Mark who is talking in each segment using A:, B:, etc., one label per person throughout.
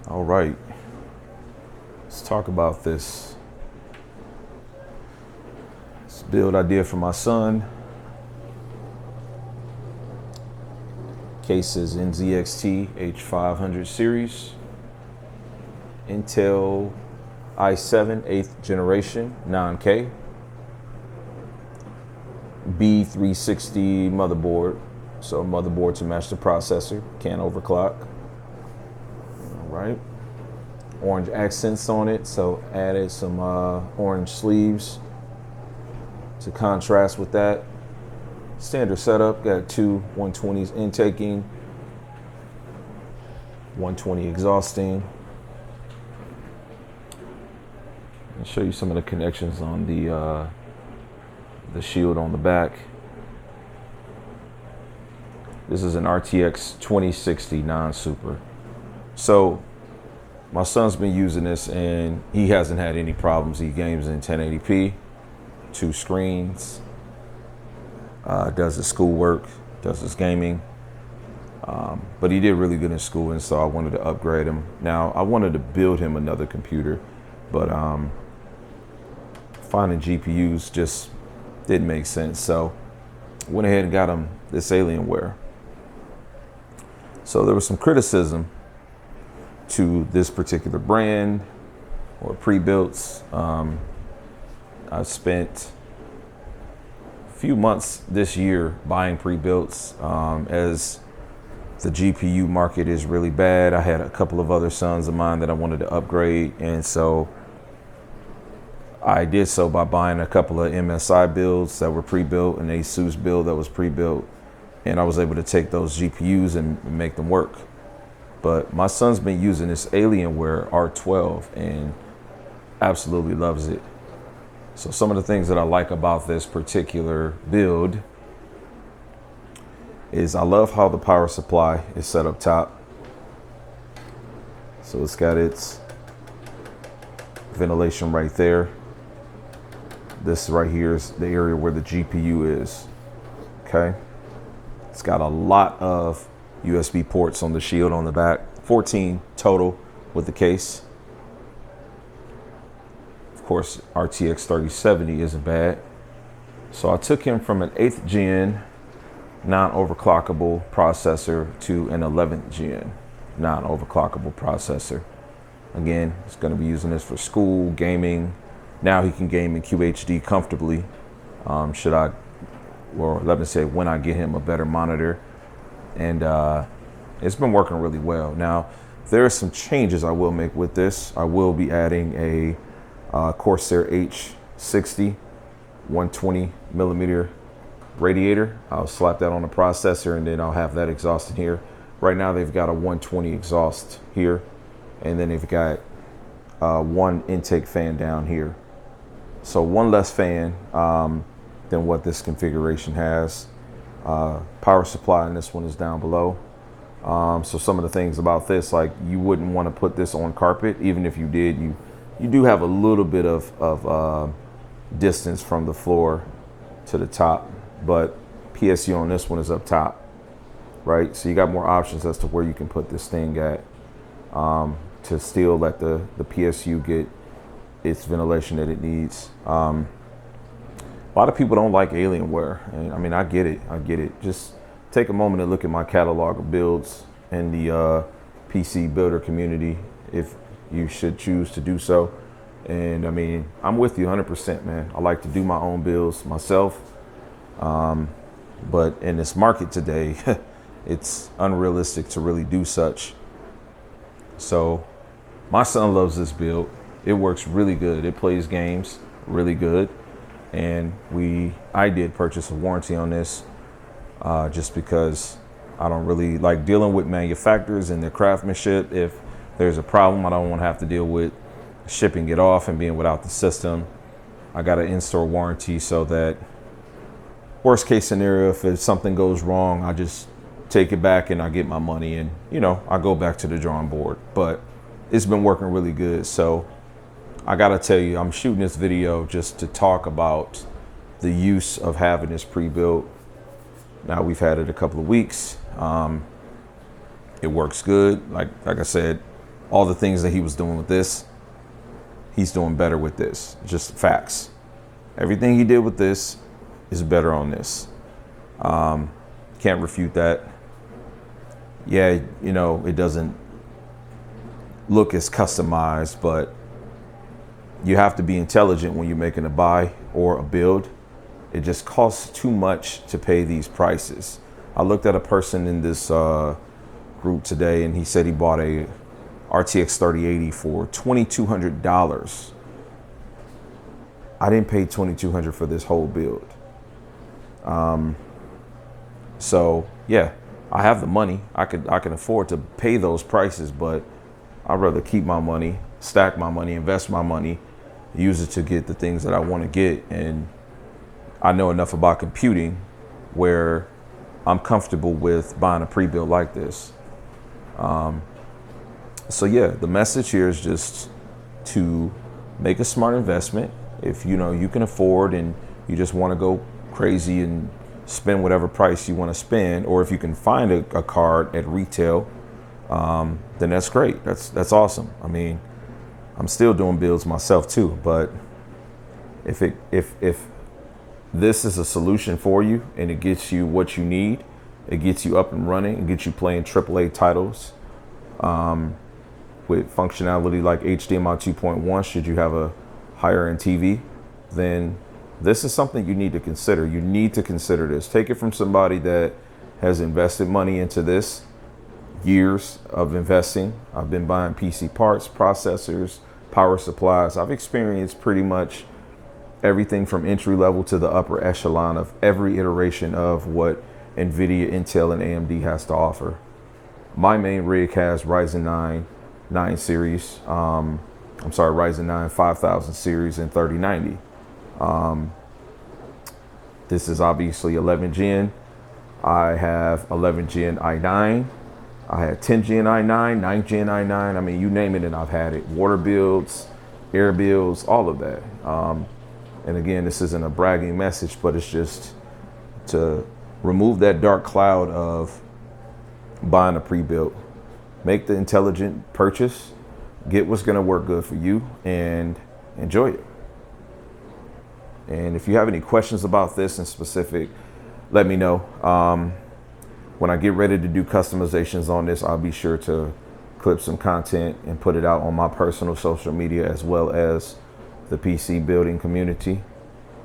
A: All right, let's talk about this build I did for my son. Case is NZXT H500 series, Intel i7 8th generation 9K, B360 motherboard, so motherboard to match the processor, can't overclock. All right, orange accents on it, so added some orange sleeves to contrast with that. Standard setup, got two 120s intaking, 120 exhausting. I'll show you some of the connections on the shield on the back. This is an RTX 2060 non-super. So my son's been using this and he hasn't had any problems. He games in 1080p, 2 screens, does his schoolwork, does his gaming. But he did really good in school, and so I wanted to upgrade him. Now, I wanted to build him another computer, but finding GPUs just didn't make sense. So went ahead and got him this Alienware. So there was some criticism to this particular brand or pre-builts. I spent a few months this year buying pre-builts as the GPU market is really bad. I had a couple of other sons of mine that I wanted to upgrade, and so I did so by buying a couple of MSI builds that were pre-built, an Asus build that was pre-built, and I was able to take those GPUs and make them work. But my son's been using this Alienware R12 and absolutely loves it. So some of the things that I like about this particular build is I love how the power supply is set up top. So it's got its ventilation right there. This right here is the area where the GPU is, okay? It's got a lot of USB ports on the shield on the back, 14 total with the case. Of course, RTX 3070 isn't bad. So I took him from an 8th gen non-overclockable processor to an 11th gen non-overclockable processor. Again, he's going to be using this for school, gaming. Now he can game in QHD comfortably. Let me say when I get him a better monitor. And it's been working really well. Now, there are some changes I will make with this. I will be adding a Corsair H60 120 millimeter radiator. I'll slap that on the processor and then I'll have that exhaust in here. Right now they've got a 120 exhaust here, and then they've got one intake fan down here. So one less fan than what this configuration has. Power supply in this one is down below. So some of the things about this, like you wouldn't want to put this on carpet. Even if you did, you do have a little bit of distance from the floor to the top, but PSU on this one is up top, right? So you got more options as to where you can put this thing at to still let the PSU get its ventilation that it needs. A lot of people don't like Alienware, and I mean, I get it. Just take a moment and look at my catalog of builds in the PC builder community if you should choose to do so. And I mean, I'm with you 100%, man. I like to do my own builds myself. But in this market today, it's unrealistic to really do such. So my son loves this build. It works really good. It plays games really good. And I did purchase a warranty on this just because I don't really like dealing with manufacturers and their craftsmanship. If there's a problem, I don't want to have to deal with shipping it off and being without the system. I got an in-store warranty so that worst case scenario, if something goes wrong, I just take it back and I get my money and, I go back to the drawing board. But it's been working really good. So I gotta tell you, I'm shooting this video just to talk about the use of having this pre-built. Now we've had it a couple of weeks. It works good. Like I said, all the things that he was doing with this, he's doing better with this. Just facts. Everything he did with this is better on this. Can't refute that. Yeah, you know, it doesn't look as customized, but you have to be intelligent when you're making a buy or a build. It just costs too much to pay these prices. I looked at a person in this group today, and he said he bought a RTX 3080 for $2,200. I didn't pay $2,200 for this whole build. So yeah, I have the money. I can afford to pay those prices, but I'd rather keep my money, stack my money, invest my money, use it to get the things that I want to get. And I know enough about computing where I'm comfortable with buying a pre-built like this. So yeah, the message here is just to make a smart investment. If you know you can afford and you just want to go crazy and spend whatever price you want to spend, or if you can find a card at retail, then that's great. That's awesome. I mean, I'm still doing builds myself too, but if this is a solution for you and it gets you what you need, it gets you up and running and gets you playing AAA titles with functionality like HDMI 2.1, should you have a higher end TV, then this is something you need to consider. You need to consider this. Take it from somebody that has invested money into this, years of investing. I've been buying PC parts, processors, power supplies. I've experienced pretty much everything from entry level to the upper echelon of every iteration of what NVIDIA, Intel, and AMD has to offer. My main rig has Ryzen 9 series. Ryzen 9 5000 series and 3090. This is obviously 11 Gen. I have 11 Gen i9. I had 10 Gen i9, 9 Gen i9. I mean, you name it and I've had it. Water builds, air builds, all of that. And again, this isn't a bragging message, but it's just to remove that dark cloud of buying a pre-built. Make the intelligent purchase, get what's gonna work good for you, and enjoy it. And if you have any questions about this in specific, let me know. When I get ready to do customizations on this, I'll be sure to clip some content and put it out on my personal social media as well as the PC building community.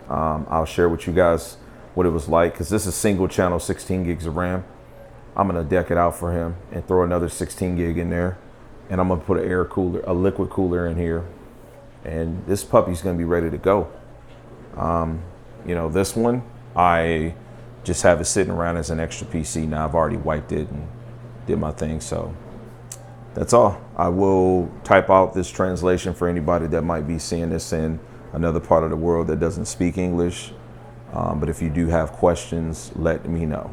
A: I'll share with you guys what it was like, because this is single channel, 16 gigs of RAM. I'm gonna deck it out for him and throw another 16 gig in there. And I'm gonna put a liquid cooler in here. And this puppy's gonna be ready to go. You know, this one, I just have it sitting around as an extra PC. Now I've already wiped it and did my thing. So that's all. I will type out this translation for anybody that might be seeing this in another part of the world that doesn't speak English. But if you do have questions, let me know.